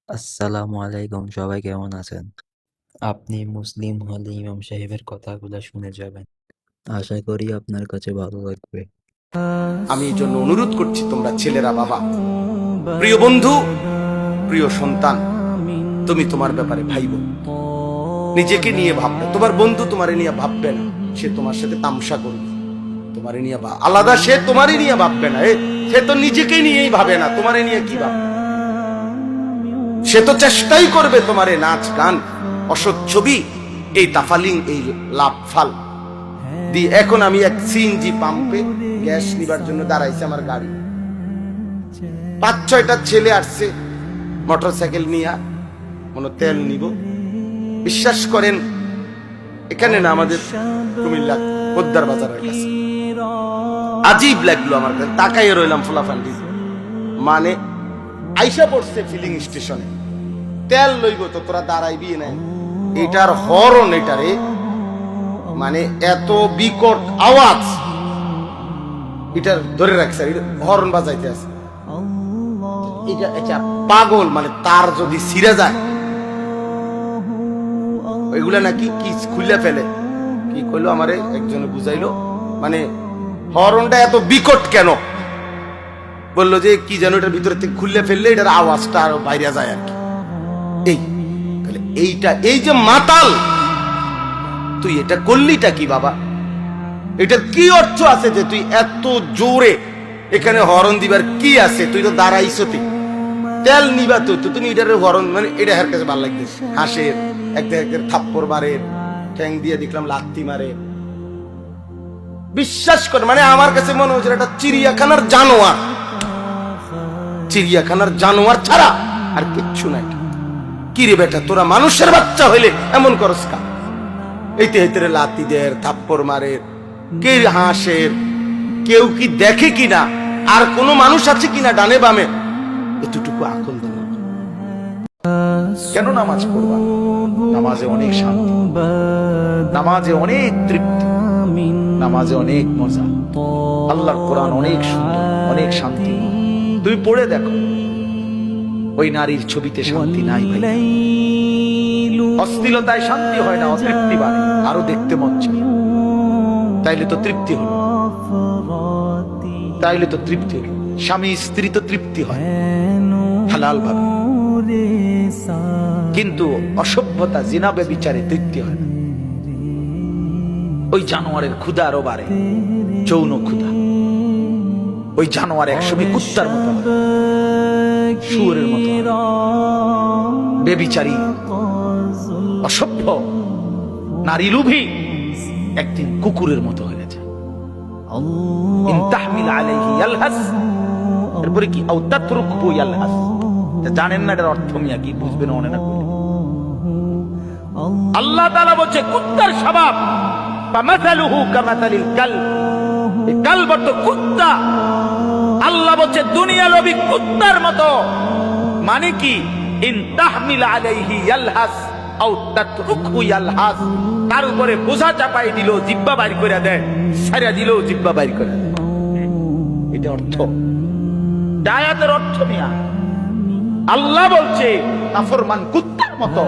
আসসালামু আলাইকুম, সবাই কেমন আছেন? আপনি মুসলিম হলে ইমাম সাহেবের কথাগুলো শুনে যাবেন। আশা করি আপনার কাছে ভালো লাগবে। আমি এই জন্য অনুরোধ করছি, তোমরা ছেলেরা, বাবা, প্রিয় বন্ধু, প্রিয় সন্তান, তুমি তোমার ব্যাপারে ভাইবো, নিজেকে নিয়ে ভাববে। তোমার বন্ধু তোমারে নিয়ে ভাববে না, সে তোমার সাথে তামসা করবে। তোমারে নিয়ে আলাদা, সে তোমারই নিয়ে ভাববে না। সে তো নিজেকে নিয়েই ভাবে না, তোমারে নিয়ে কি ভাববে? সে তো চেষ্টাই করবে তোমারে নাচ গান, অসৎ ছবি, এই তাফালিং, এই লাভ ফাল দিয়ে। এখন আমি এক সিএনজি পাম্পে গ্যাস নিবার জন্য দাঁড়াইছে আমার গাড়ি। ৫-৬টা ছেলে আসছে মোটরসাইকেল নিয়ে, মনে তেল নিব। বিশ্বাস করেন, এখানে না, আমাদের কুমিল্লা পোদ্দার বাজারের কাছে। আজীব লাগলো আমার কাছে, তাকাইয়ে রইলাম ফোলাফান্ডি। মানে আইসা পড়ছে ফিলিং স্টেশনে, তেল লইব তো তোরা দাঁড়াইবি না। এটার হরন, এটারে মানে এত বিকট আওয়াজ, এটার ধরে রাখছে, হরন বাজাইতে আছে। এটা পাগল, মানে তার যদি ছিঁড়ে যায়, এগুলা নাকি কি খুলে ফেলে। কি কইলো আমারে একজনে বুঝাইলো, মানে হরনটা এত বিকট কেন, বললো যে কি যেন এটার ভিতরে থেকে খুললে ফেললে এটার আওয়াজটা আরো বাইরে যায় আর কি। এইটা, এই যে মাতাল, তুই এটা করলিটা কি বাবা? এটার কি অর্থ আছে যে তুই এত জোরে এখানে হরন দিবার কি আছে? তুই তো দাঁড়াইছ, তুই তেল নিবা, তো তুমি এটার হরন, মানে এটা হের কাছে ভালো লাগতেছে। হাসের এক থাপ্পড় মারে, ঠ্যাং দিয়ে দেখলাম লাত্তি মারে। বিশ্বাস করে, মানে আমার কাছে মনে হচ্ছে এটা চিড়িয়াখানার জানোয়ার, চিড়িয়াখানার জানোয়ার ছাড়া আর কিচ্ছু নাই। কি রে বেটা, তোরা মানুষের বাচ্চা হইলে এমন করস কা? এইতে হেতে লাতি দের, থাপ্পড় মারে, কে হাসের, কেউ কি দেখে কিনা, আর কোন মানুষ আছে কিনা ডানে বামে, এতটুকু আকল দেন। কেন নামাজ পড়বা? নামাজে অনেক শান্তি, নামাজে অনেক তৃপ্তি, নামাজে অনেক মজা। আল্লাহর কোরআন অনেক সুন্দর, অনেক শান্তি। তুমি পড়ে দেখো, ওই নারীর ছবিতে শান্তি নাই ভাই। অশ্লীলতায় শান্তি হয় না, অতৃপ্তি বাড়ে, আরো দেখতে মন চায়। তাইলে তো তৃপ্তি হলো, তাইলে তো তৃপ্তি হলো। স্বামী স্ত্রী তো তৃপ্তি হয় হালাল ভাবে, কিন্তু অসভ্যতা, জিনা, ব্যভিচারে তৃপ্তি হয় না। ওই জানোয়ারের ক্ষুধা আরো বাড়ে, যৌন ক্ষুধা। ওই জানোয়ার একসময় কুত্তার মতো, শুয়োরের মতো, বেবিচারী, অসভ্য, নারী লোভী, একদিন কুকুরের মতো হয়ে যায়। ইন তাহমিল আলাইহি ইয়ালহাস, এরপরে কি আও তাতরুকহু ইয়ালহাস। জানেন না এর অর্থ, মিয়া কি বুঝবেন মনে না করে। আল্লাহ তাআলা বলছে কুত্তার স্বভাব, ফামাসালুহু কামাসালিল কালব, এই কালব তো কুত্তা। আল্লাহ বলছে দুনিয়া লোভী কুত্তার মতো। মানে কি? ইন তাহমিল আলাইহি ইয়ালহাস আও তাতরুকহু ইয়ালহাস, তার উপরে বোঝা চাপাই দিল, জিহ্বা বাইর করে দেয়, ছাড়া দিল, জিহ্বা বাইর করে দেয়। এটা অর্থ, আয়াতের অর্থ মিয়া। আল্লাহ বলছে নাফরমান কুত্তার মতো।